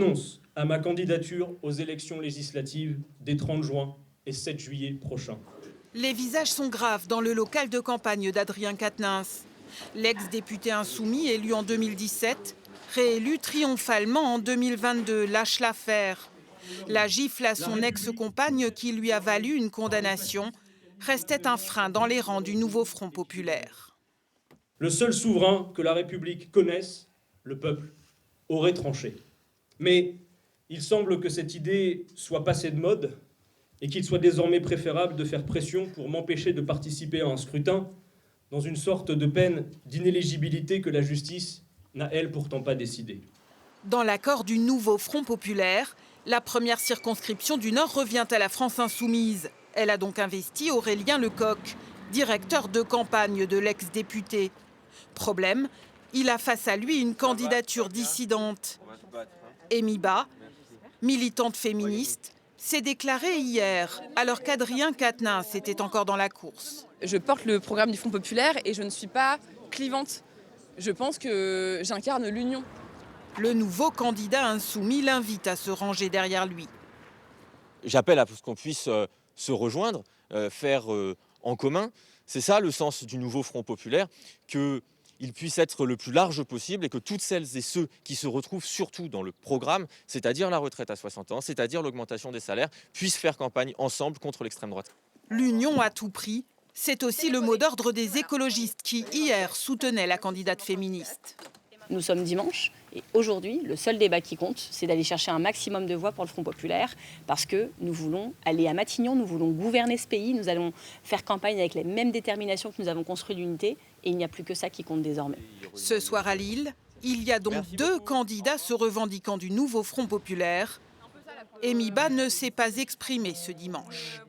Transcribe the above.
J'annonce à ma candidature aux élections législatives des 30 juin et 7 juillet prochains. Les visages sont graves dans le local de campagne d'Adrien Quatennens. L'ex-député insoumis, élu en 2017, réélu triomphalement en 2022, lâche l'affaire. La gifle à son ex-compagne qui lui a valu une condamnation restait un frein dans les rangs du nouveau Front populaire. Le seul souverain que la République connaisse, le peuple, aurait tranché. Mais il semble que cette idée soit passée de mode et qu'il soit désormais préférable de faire pression pour m'empêcher de participer à un scrutin dans une sorte de peine d'inéligibilité que la justice n'a, elle, pourtant pas décidé. Dans l'accord du nouveau Front populaire, la première circonscription du Nord revient à la France insoumise. Elle a donc investi Aurélien Lecoq, directeur de campagne de l'ex-député. Problème, il a face à lui une candidature dissidente. Amy Ba, militante féministe, s'est déclarée hier, alors qu'Adrien Quatennens était encore dans la course. Je porte le programme du Front populaire et je ne suis pas clivante. Je pense que j'incarne l'union. Le nouveau candidat insoumis l'invite à se ranger derrière lui. J'appelle à ce qu'on puisse se rejoindre, faire en commun. C'est ça le sens du nouveau Front populaire, qu'il puisse être le plus large possible et que toutes celles et ceux qui se retrouvent surtout dans le programme, c'est-à-dire la retraite à 60 ans, c'est-à-dire l'augmentation des salaires, puissent faire campagne ensemble contre l'extrême droite. L'union à tout prix, c'est aussi le mot d'ordre des écologistes qui, hier, soutenaient la candidate féministe. Nous sommes dimanche et aujourd'hui, le seul débat qui compte, c'est d'aller chercher un maximum de voix pour le Front populaire parce que nous voulons aller à Matignon, nous voulons gouverner ce pays, nous allons faire campagne avec les mêmes déterminations que nous avons construit l'unité et il n'y a plus que ça qui compte désormais. Ce soir à Lille, il y a donc deux candidats se revendiquant du nouveau Front populaire. Amy Ba ne s'est pas exprimée ce dimanche.